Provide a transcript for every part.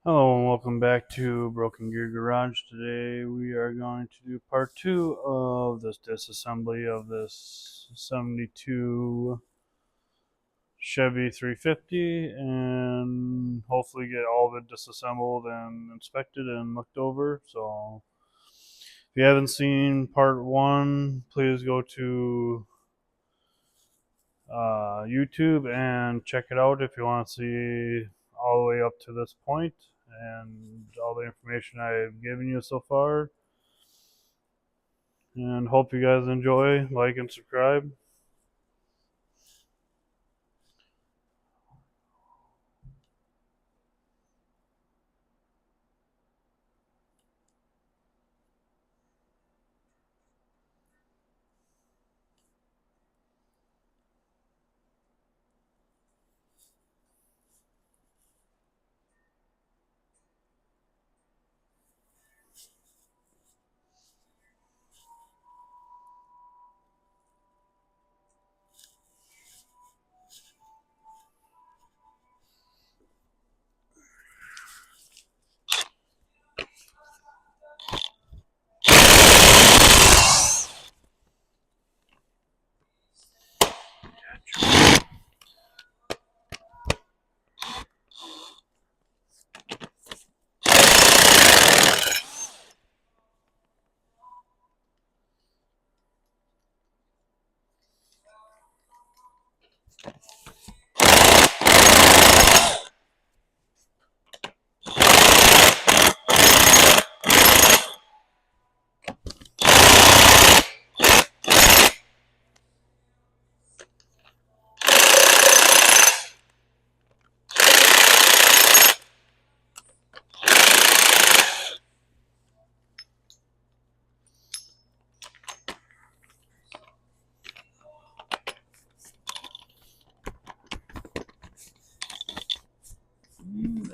Hello and welcome back to Broken Gear Garage. Today we are going to do part 2 of this disassembly of this 72 Chevy 350 and hopefully get all of it disassembled and inspected and looked over. So if you haven't seen part 1, please go to YouTube and check it out if you want to see all the way up to this point and all the information I've given you so far. And hope you guys enjoy, like, and subscribe.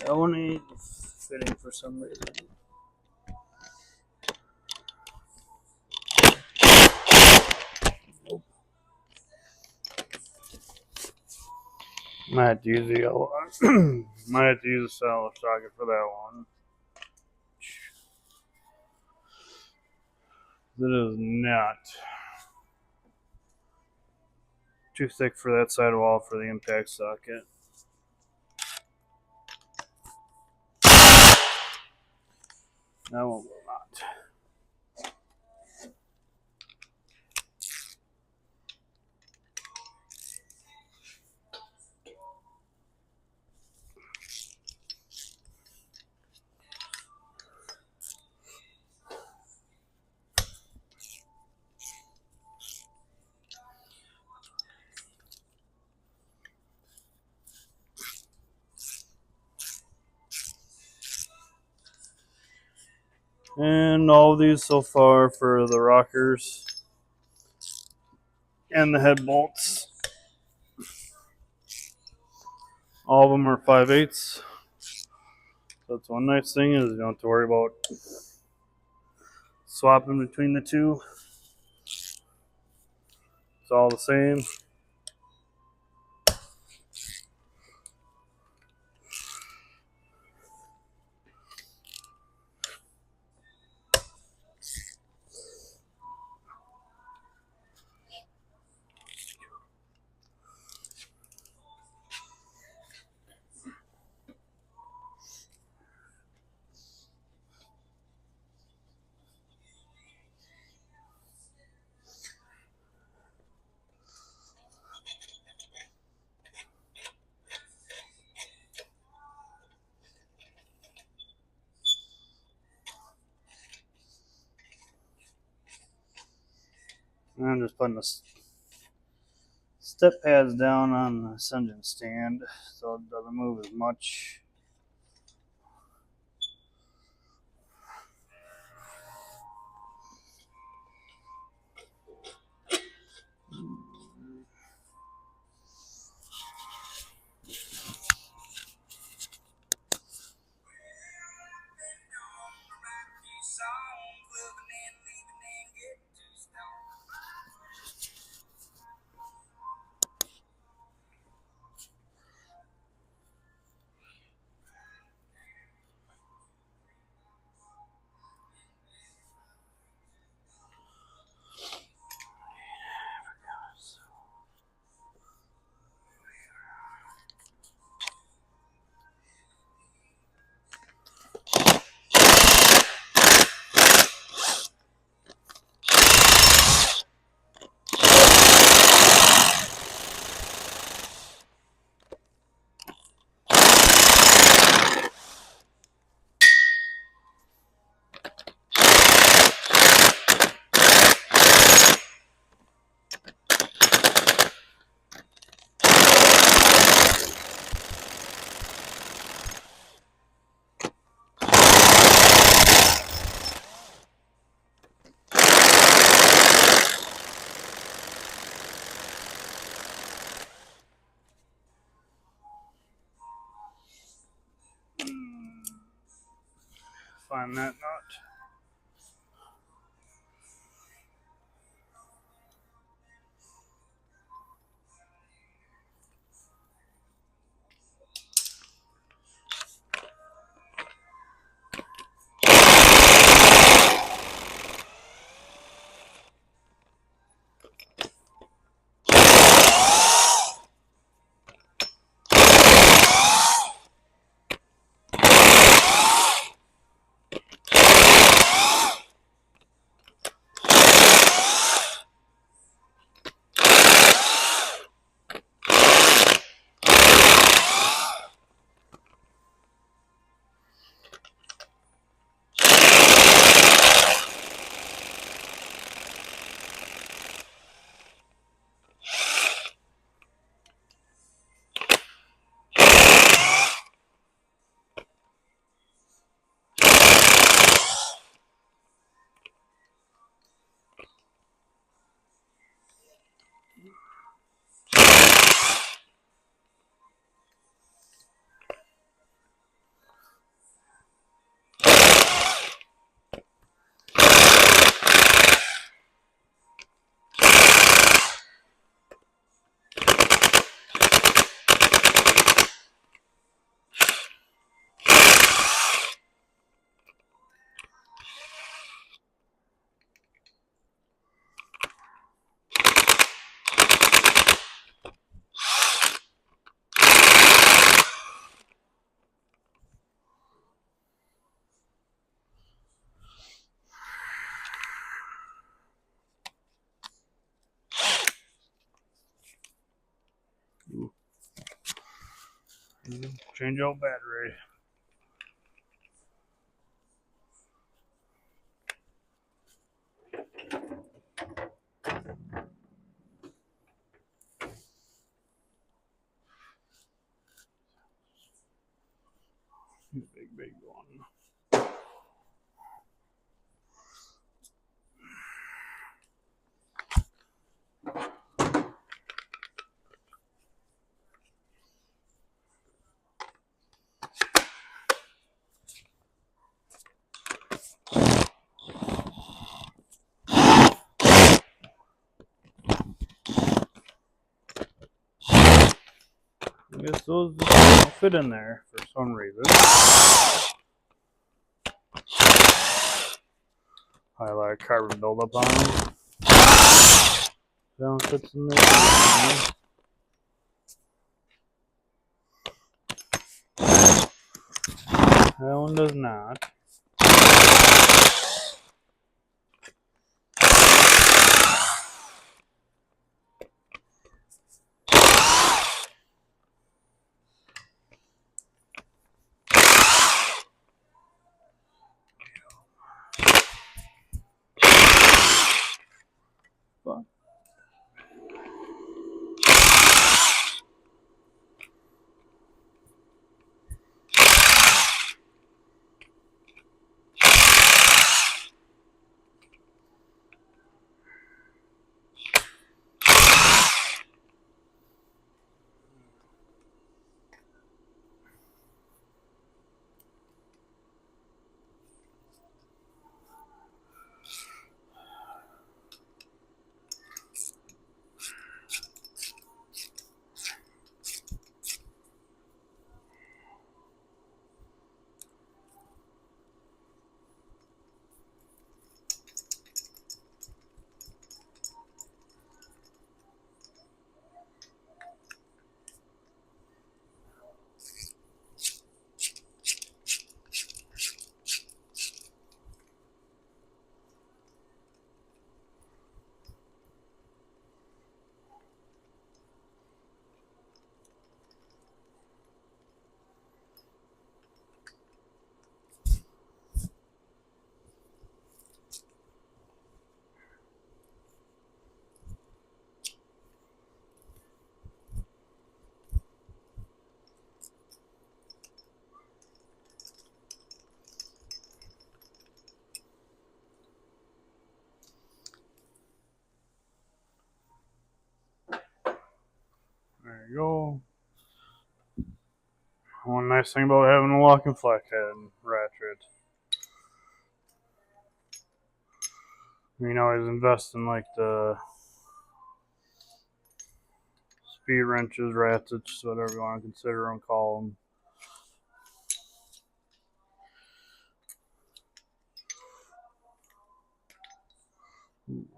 That one ain't fitting for some reason. Might have to use the yellow one. Might have to use a solid socket for that one. It is not too thick for that sidewall for the impact socket. That one will not. And all of these so far for the rockers and the head bolts. All of them are 5/8. So that's one nice thing is you don't have to worry about swapping between the two. It's all the same. And I'm just putting the step pads down on the ascendant stand so it doesn't move as much. find that nut. Change out battery. Big one. I guess those don't fit in there for some reason. Highlight carbon buildup on them. That one fits in there. That one does not. But there you go. One nice thing about having a locking flathead ratchet. You know, he's investing like the speed wrenches, ratchets, whatever you want to consider them, call them.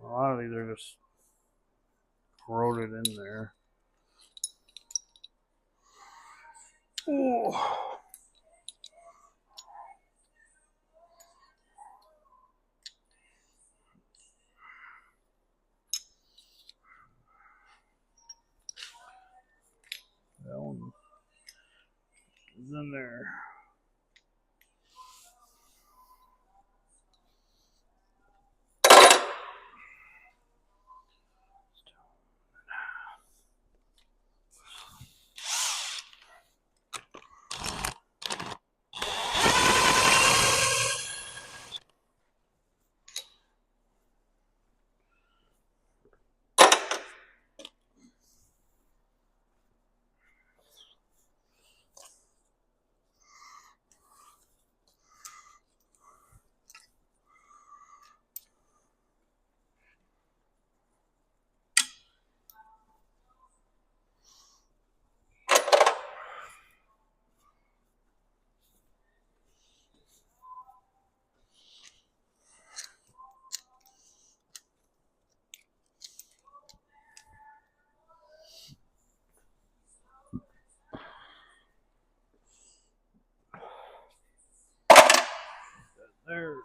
A lot of these are just corroded in there. Oh. That one is in there. There.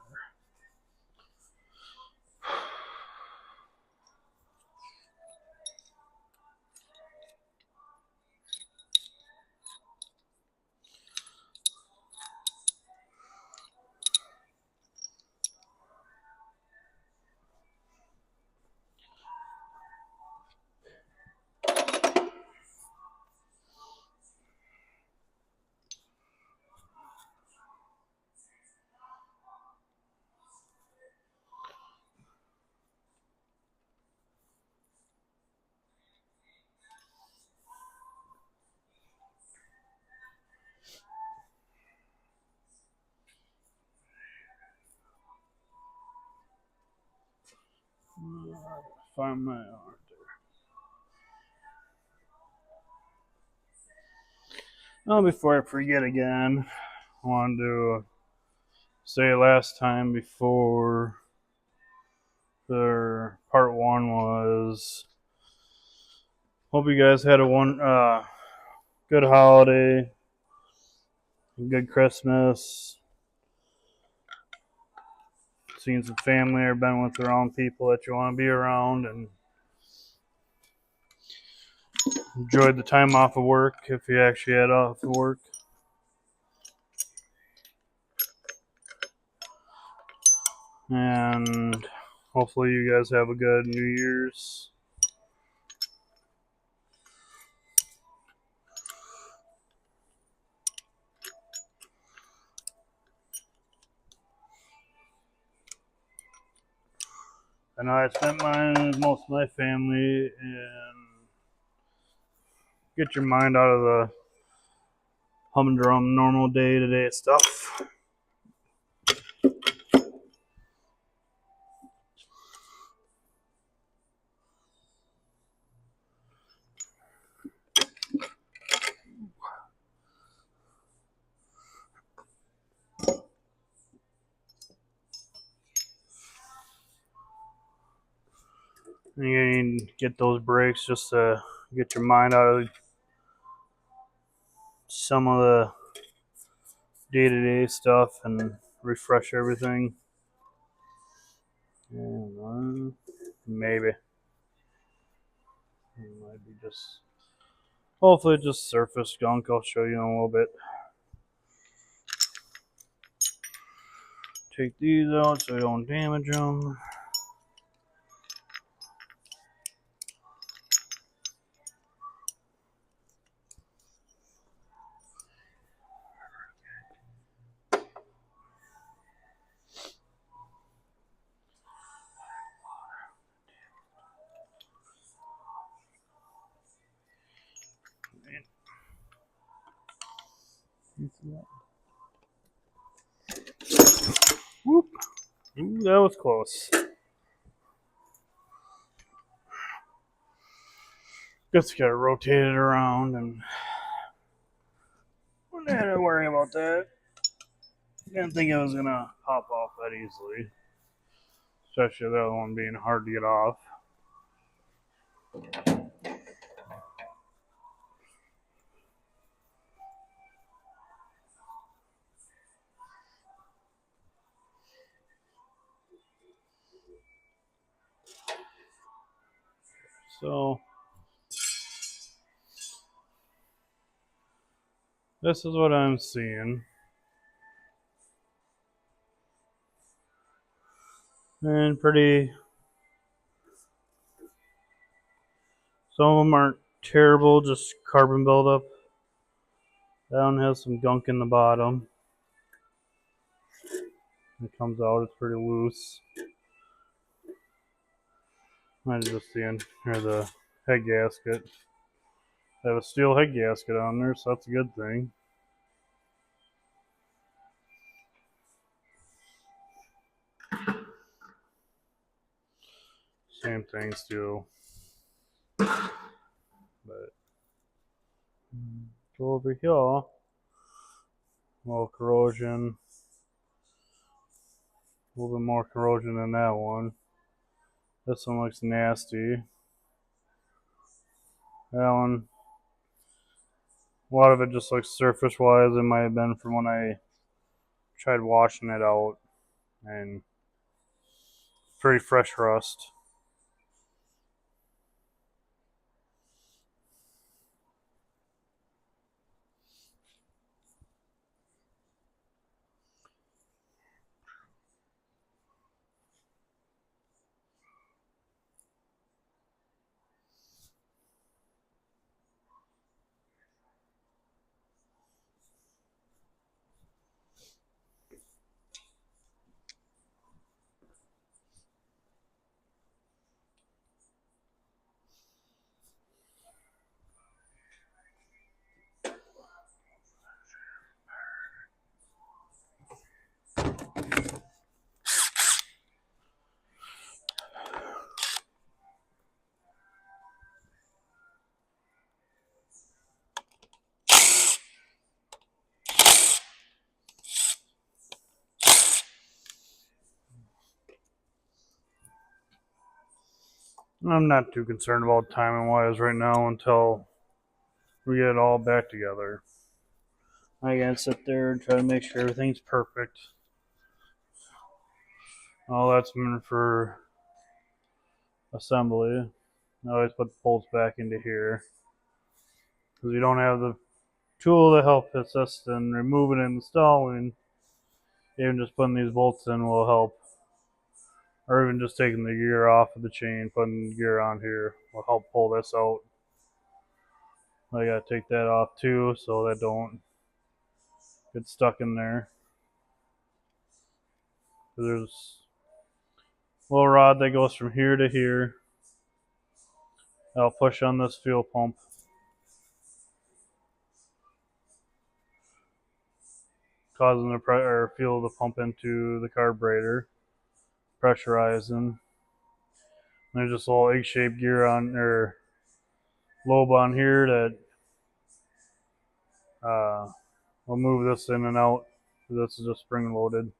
Find my arm there. Now, before I forget again, I wanted to say last time before the part one was hope you guys had a good holiday, good Christmas, seen some family or been with around people that you want to be around, and enjoyed the time off of work if you actually had off of work. And hopefully you guys have a good New Year's. I know I spent mine with most of my family, and get your mind out of the humdrum normal day-to-day stuff. And you need to get those breaks just to get your mind out of some of the day-to-day stuff and refresh everything. And maybe it might be just hopefully just surface gunk. I'll show you in a little bit. Take these out so you don't damage them. Whoop. Ooh, that was close. Just gotta rotate it around, and I had to worry about that. Didn't think it was gonna pop off that easily, especially the other one being hard to get off. So this is what I'm seeing. And pretty, some of them aren't terrible, just carbon buildup. That one has some gunk in the bottom. It comes out, it's pretty loose. I'm just seeing here the head gasket. I have a steel head gasket on there, so that's a good thing. Same thing, steel. But go over here. A little corrosion. A little bit more corrosion than that one. This one looks nasty. That one, a lot of it just looks surface wise. It might have been from when I tried washing it out, and pretty fresh rust. I'm not too concerned about timing wise right now until we get it all back together. I gotta sit there and try to make sure everything's perfect. All that's meant for assembly. I always put the bolts back into here because we don't have the tool to help assist in removing and installing. Even just putting these bolts in will help, or even just taking the gear off of the chain, putting the gear on here will help pull this out. I gotta take that off too so that don't get stuck in there. There's a little rod that goes from here to here. I'll push on this fuel pump. Causing the fuel to pump into the carburetor, pressurizing. There's just a little egg-shaped gear on, or lobe on here that will move this in and out. This is just spring-loaded.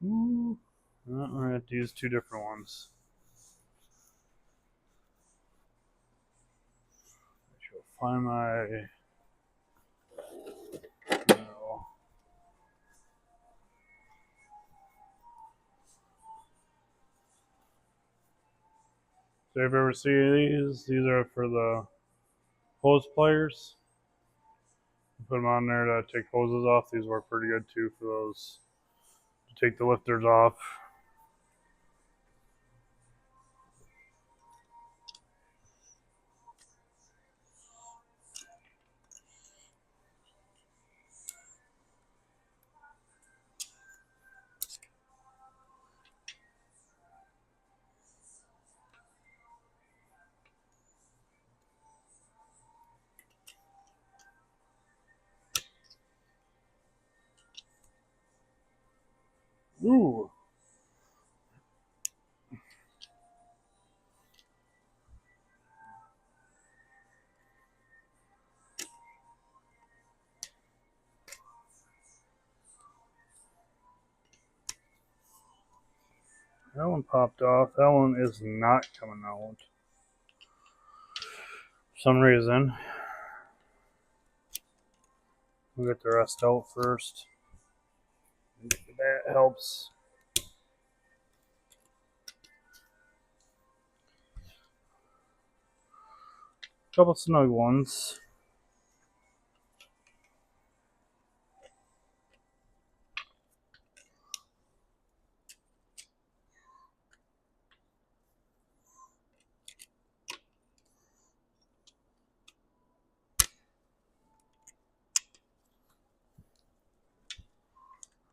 Ooh. We're going to have to use two different ones. I shall find my... No. So if you ever see these are for the hose pliers. Put them on there to take hoses off. These work pretty good too for those, to take the lifters off. Ooh. That one popped off. That one is not coming out. For some reason. We'll get the rest out first. That helps. Couple snug ones.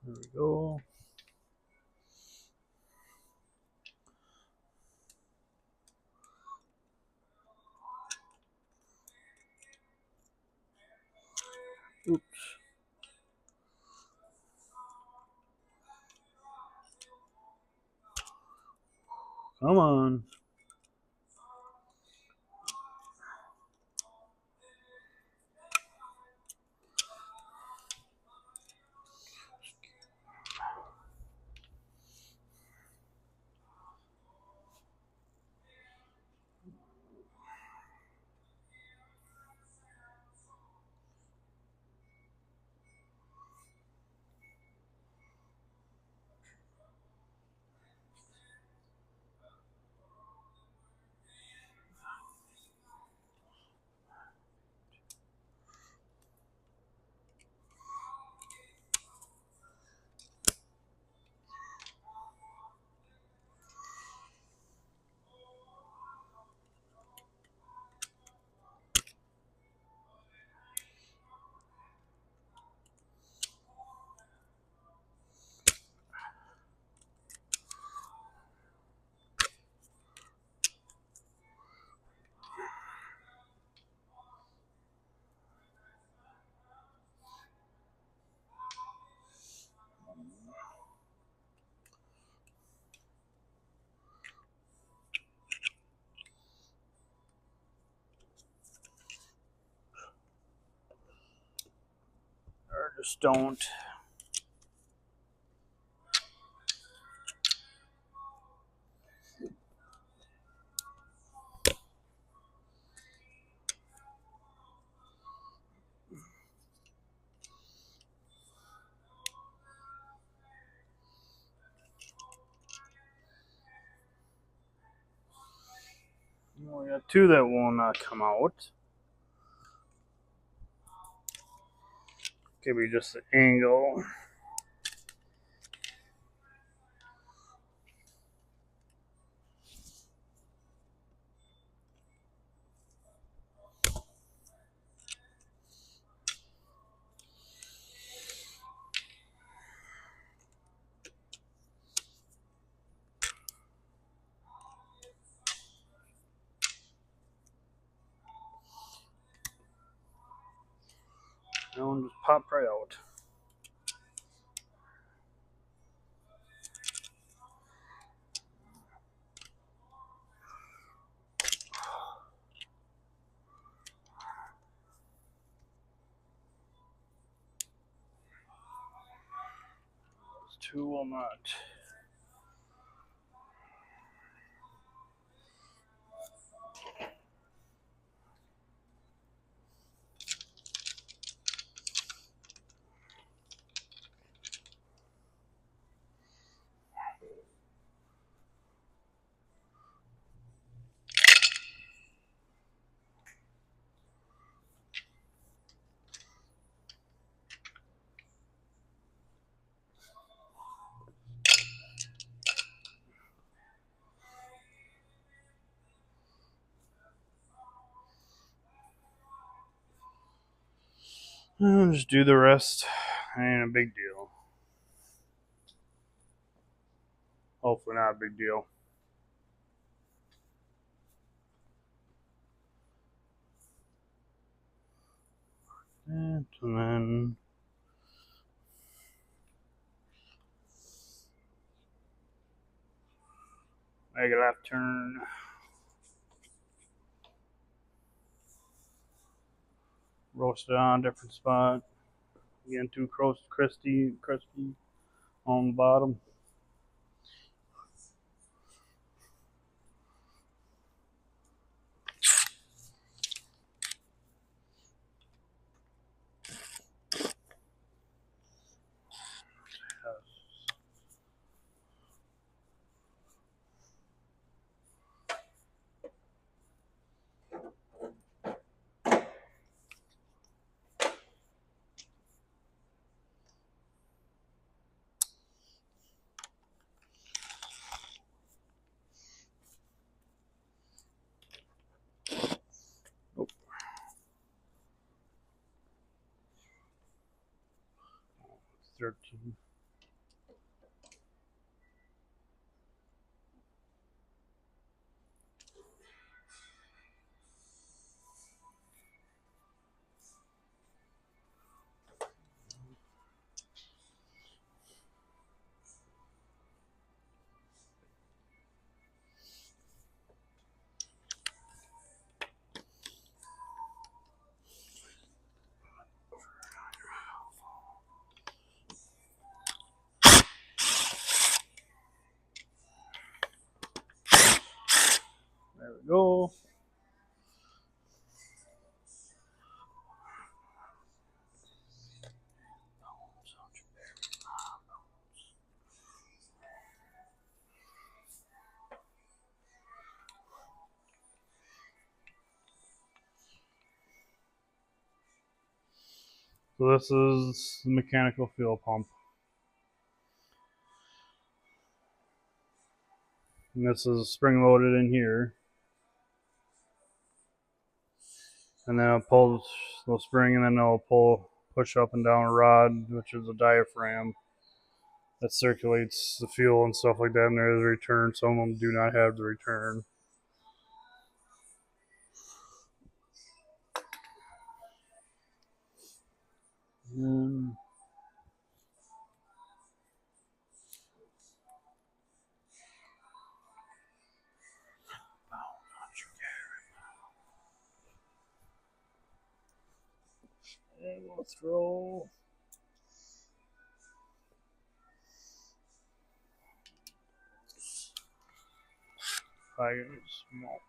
There we go. Oops. Come on. Or just don't. We got two that will not come out. Could be just the angle. That one just popped right out. Those two will not. Just do the rest. Ain't a big deal. Hopefully not a big deal. And then Make a left turn. Roast it on a different spot. Again, too crispy on the bottom. Oh, 13. There we go. So this is the mechanical fuel pump. And this is spring loaded in here. And then it'll pull the spring, and then it'll push up and down a rod, which is a diaphragm that circulates the fuel and stuff like that. And there is a return. Some of them do not have the return. And we'll throw five small ones.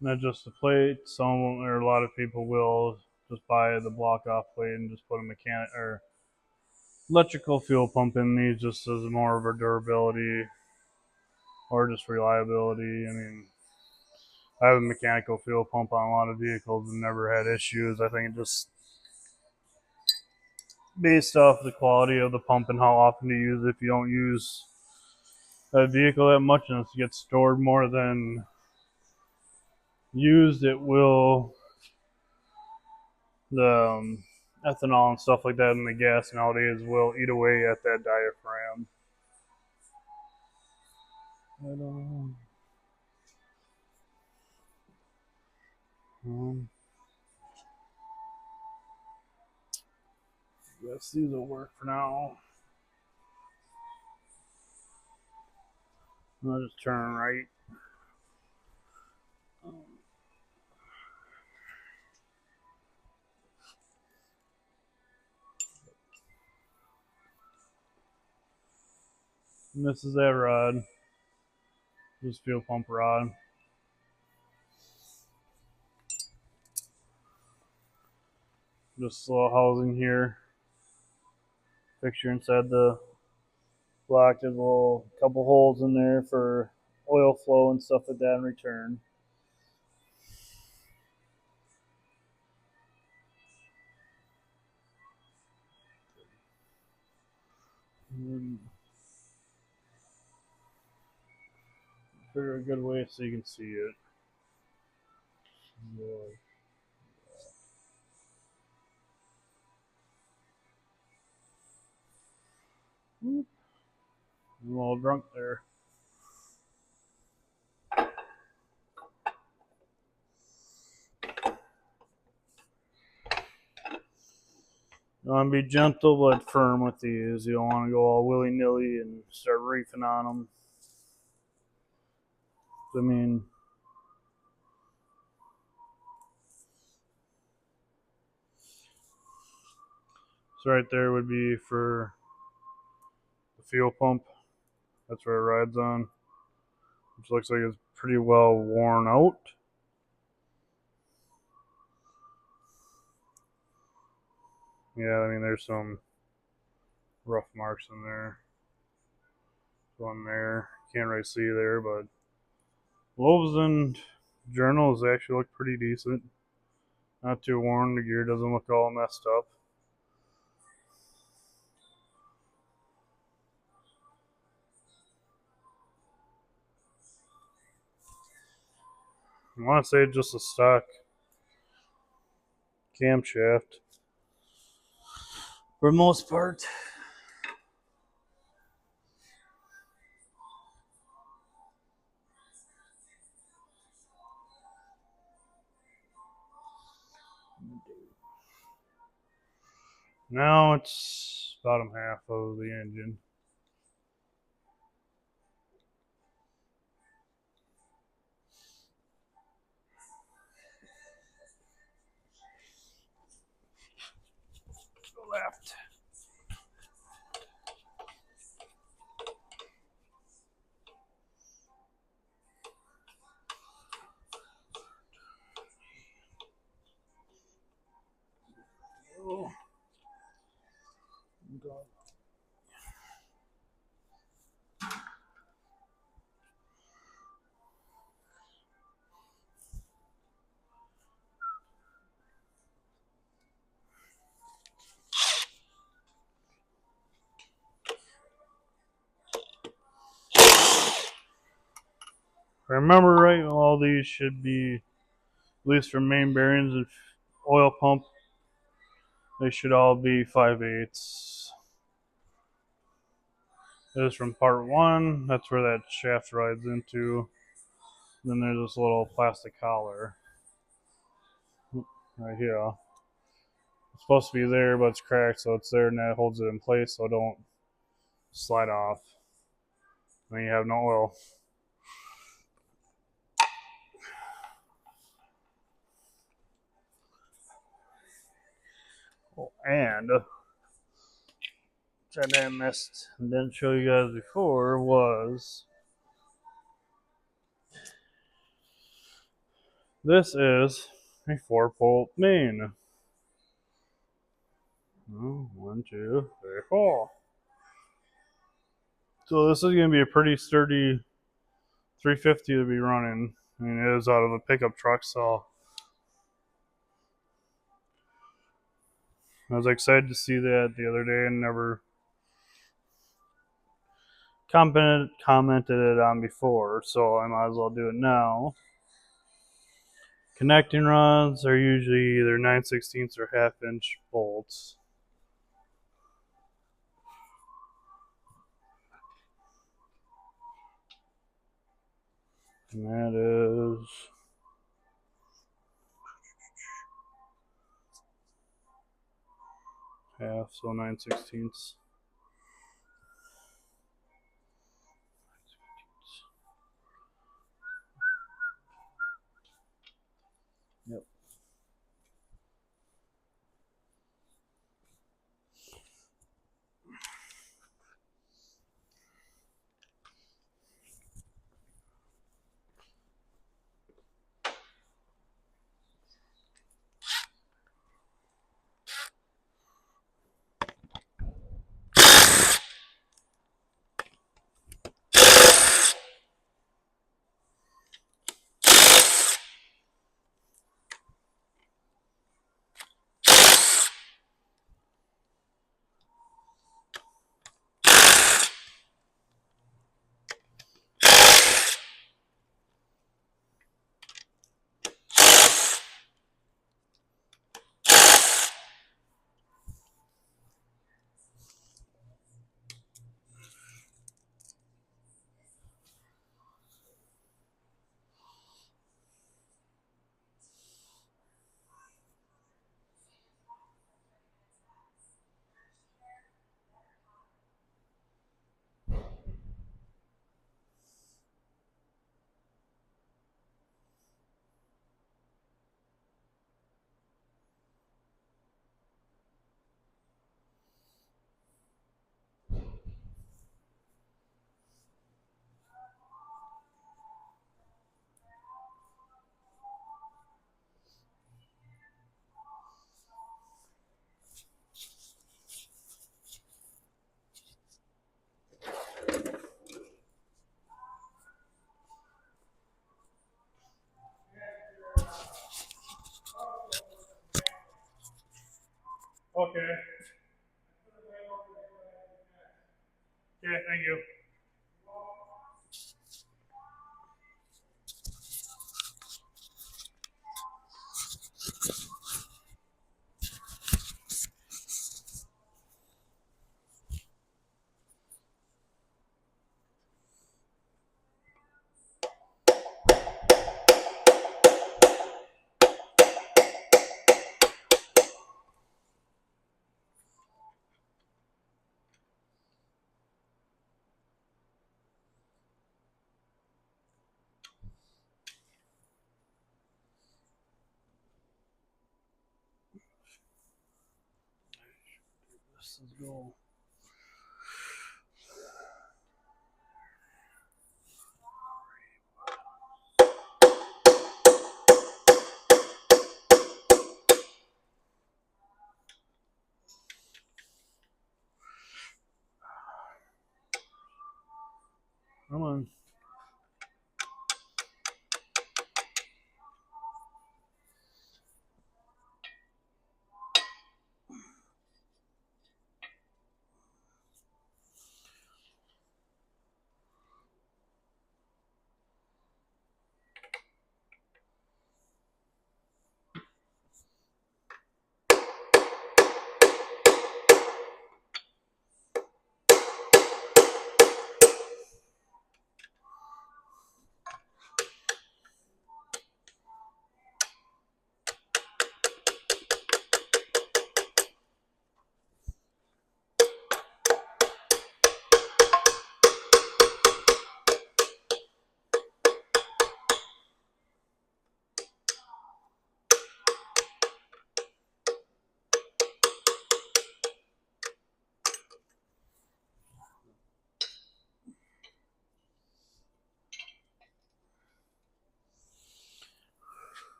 Not just the plate. Some or a lot of people will just buy the block off plate and just put a mechanic or electrical fuel pump in these just as more of a durability or just reliability. I mean, I have a mechanical fuel pump on a lot of vehicles and never had issues. I think it just based off the quality of the pump and how often to use it. If you don't use that vehicle that much and it gets stored more than used, it will the ethanol and stuff like that in the gas nowadays will eat away at that diaphragm. Yes, these will work for now. I'll just turn right. And this is that rod. This fuel pump rod. Just a little housing here. Fixture inside the block. There's a little couple holes in there for oil flow and stuff like that in return. Figure a good way so you can see it. I'm a little drunk there. You want to be gentle but firm with these. You don't want to go all willy-nilly and start reefing on them. I mean, so right there would be for the fuel pump. That's where it rides on, which looks like it's pretty well worn out. Yeah, I mean, there's some rough marks in there. One there. Can't really see there, but lobes and journals actually look pretty decent. Not too worn. The gear doesn't look all messed up. I want to say just a stock camshaft for the most part. Now it's bottom half of the engine. Go left. Oh. If I remember right, all these should be, at least for main bearings and oil pump, they should all be 5/8. This is from part 1. That's where that shaft rides into. Then there's this little plastic collar right here. It's supposed to be there, but it's cracked, so it's there and that holds it in place so it don't slide off. Then you have no oil. Oh, and which I missed and didn't show you guys before was this is a 4-bolt main. 1, 2, 3, 4. So this is going to be a pretty sturdy 350 to be running. I mean, it is out of a pickup truck, so I was excited to see that the other day and never commented it on before, so I might as well do it now. Connecting rods are usually either 9/16 or 1/2-inch bolts. And that is half, so 9/16. Yep. Okay. Okay, thank you. Let's go. Come on.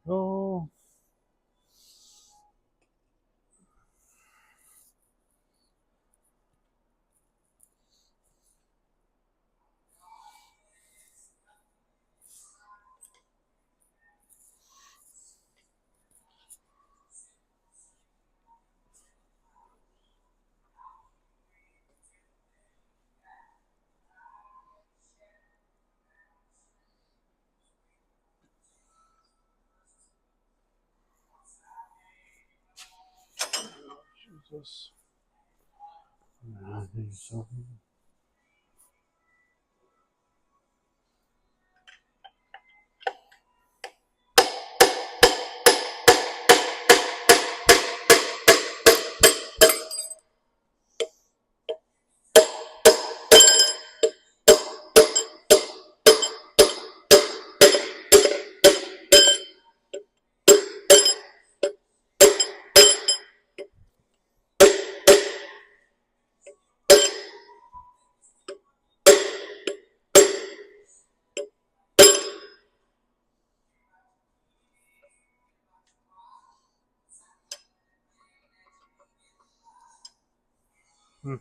Go. Jesus. I think so. Hmm.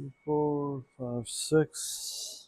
3, 4, 5, 6.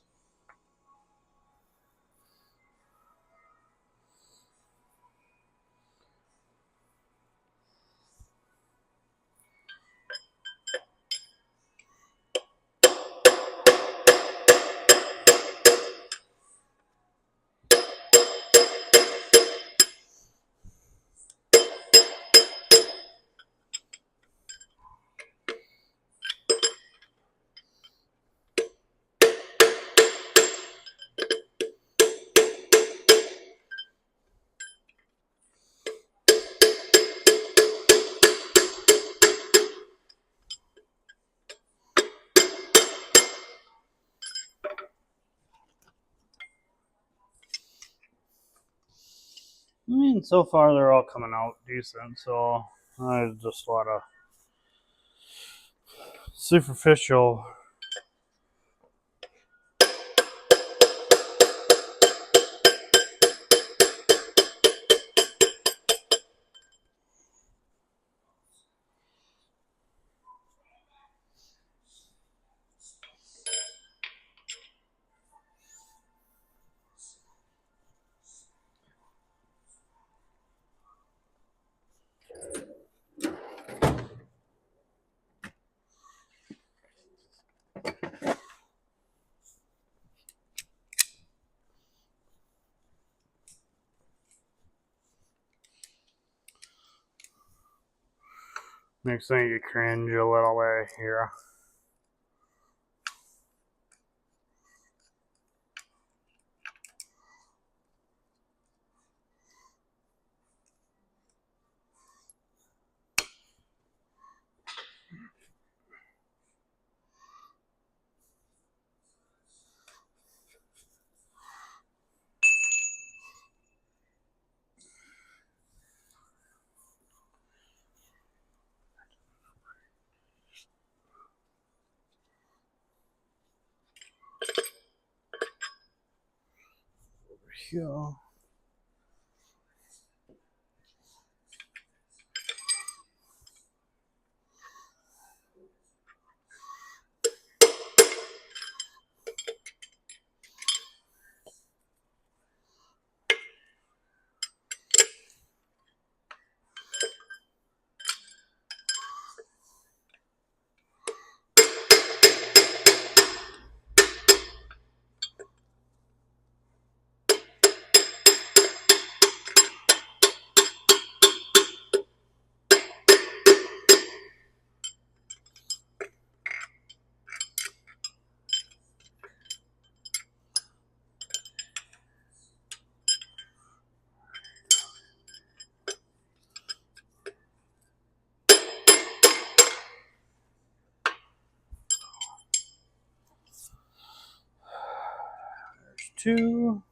I mean, so far they're all coming out decent, so I just a lot of superficial. Makes thing you cringe a little bit here. Yeah. There's 2.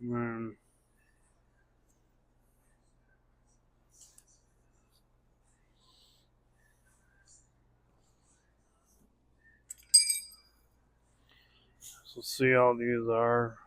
And so see how these are.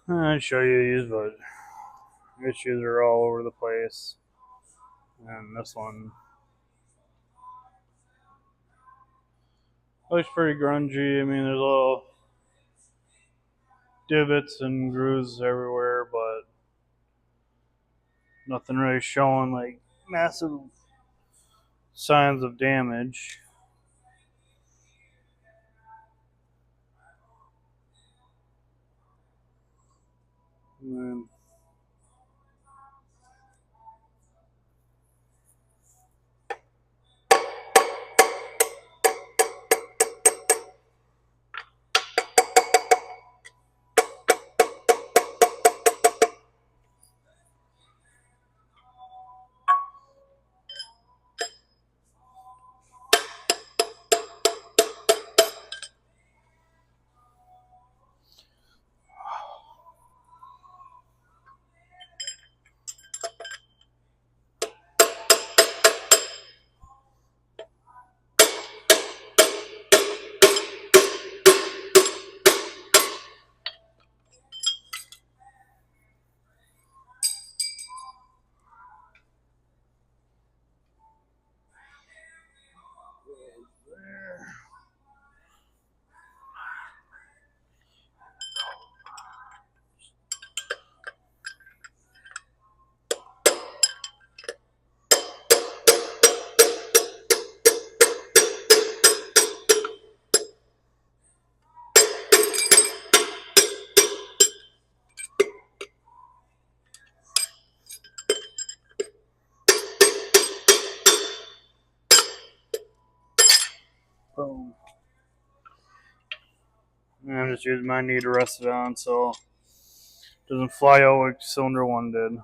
I'd show you these, but issues are all over the place. And this one looks pretty grungy. I mean, there's little divots and grooves everywhere, but nothing really showing like massive signs of damage. And boom. And I'm just using my knee to rest it on so it doesn't fly out like cylinder 1 did.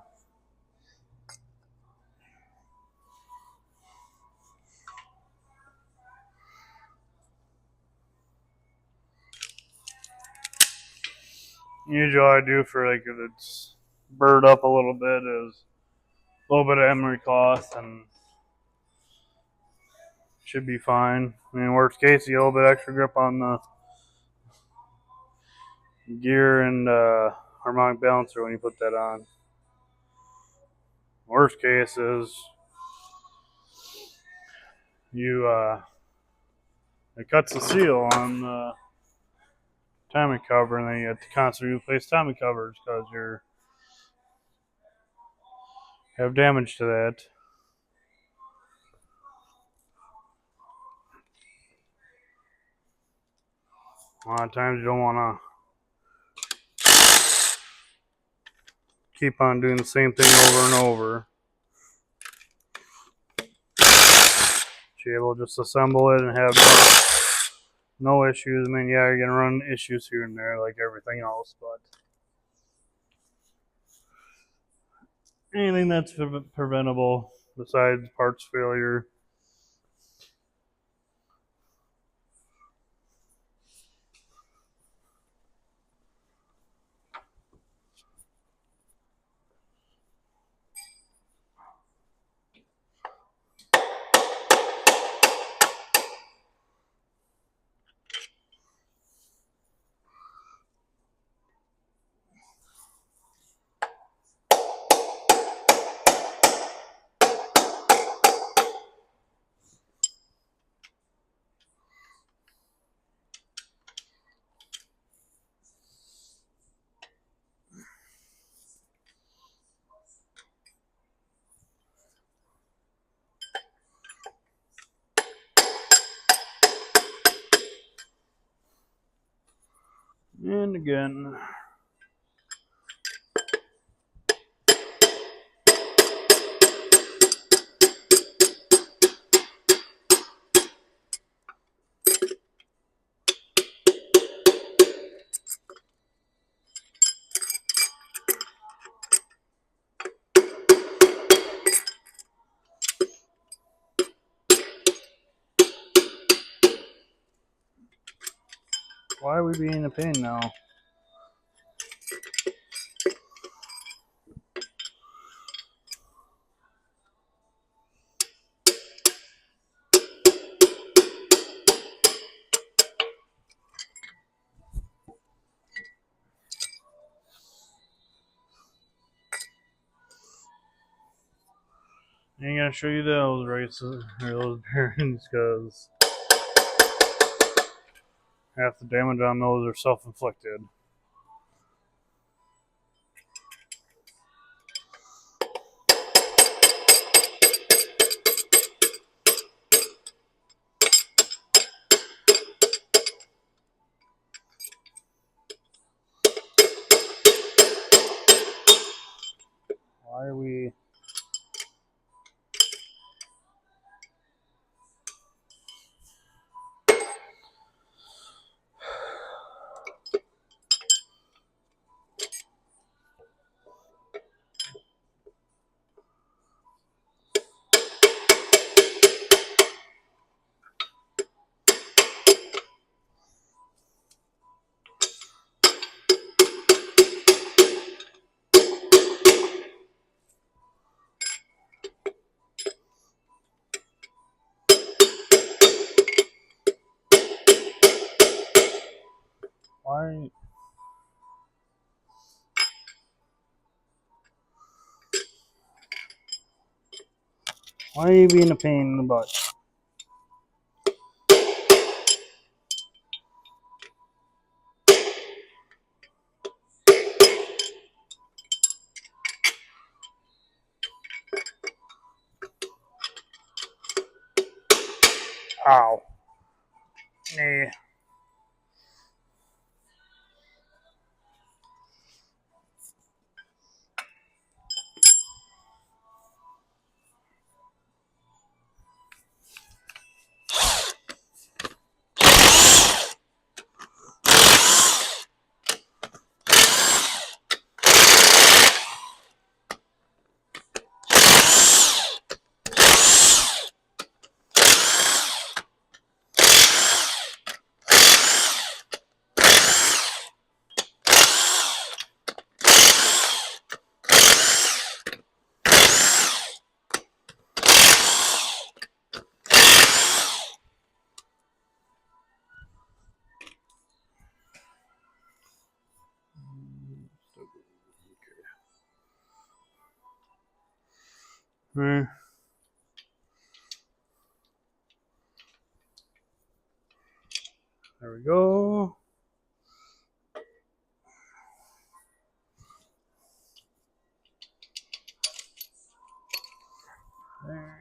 Usually all I do for like if it's burred up a little bit is a little bit of emery cloth and should be fine. I mean, worst case, you get a little bit extra grip on the gear and harmonic balancer when you put that on. Worst case is you it cuts the seal on the timing cover, and then you have to constantly replace timing covers because you have damage to that. A lot of times you don't want to keep on doing the same thing over and over. You're able to just assemble it and have no issues. I mean, yeah, you're going to run issues here and there like everything else, but anything that's preventable besides parts failure. And again, why are we being a pain now? I ain't gonna show you those races or those bearings because half the damage on those are self-inflicted. Why are we... Why are you being a pain in the butt? Ow. Nah. There we go. There.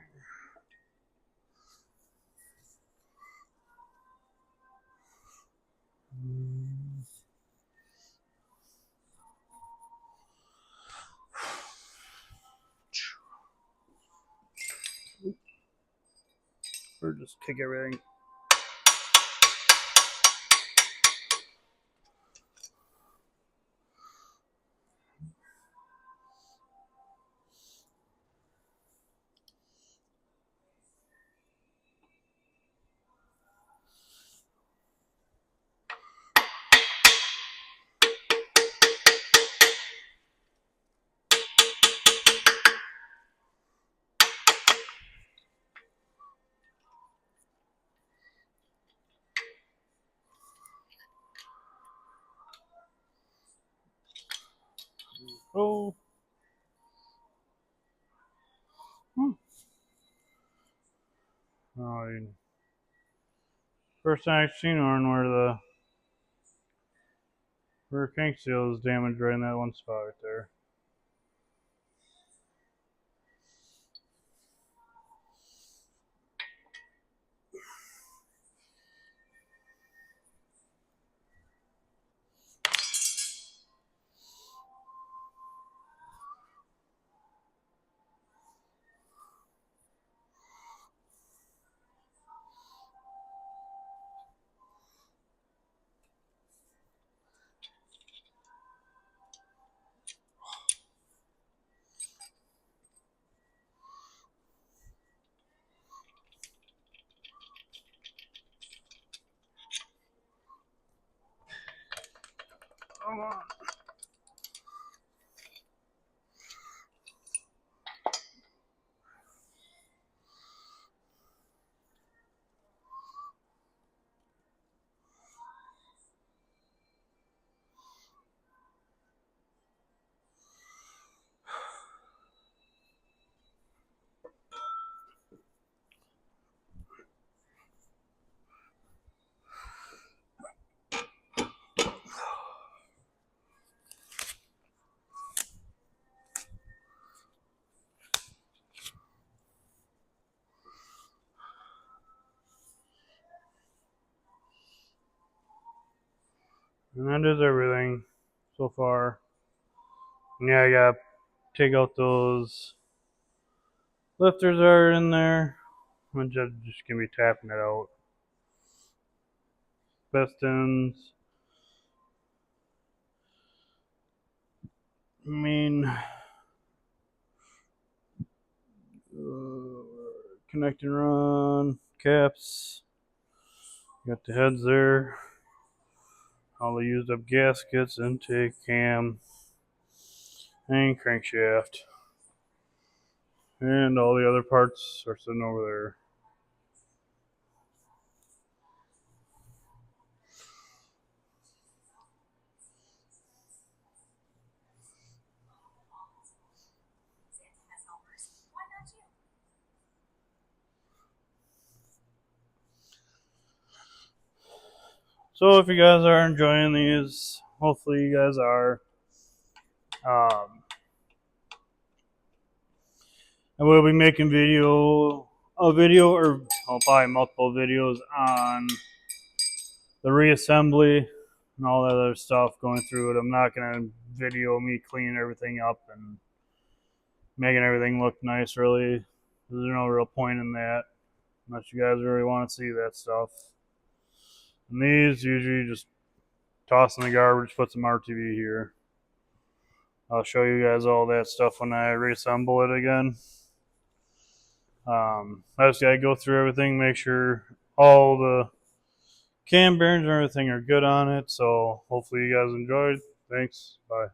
Or just kick everything. Oh. Oh, first time I've seen one where the rear crank seal is damaged right in that one spot right there. Come on. And that is everything so far. And yeah, I gotta take out those lifters that are in there. I'm just gonna be tapping it out. Pistons. I mean, connect and run, caps. Got the heads there. All the used up gaskets, intake, cam, and crankshaft. And all the other parts are sitting over there. So if you guys are enjoying these, hopefully you guys are. I will be making a video, or I'll probably multiple videos on the reassembly and all that other stuff going through it. I'm not gonna video me cleaning everything up and making everything look nice. Really, there's no real point in that unless you guys really want to see that stuff. And these usually just toss in the garbage, put some RTV here. I'll show you guys all that stuff when I reassemble it again. I just gotta go through everything, make sure all the cam bearings and everything are good on it. So hopefully you guys enjoyed. Thanks. Bye.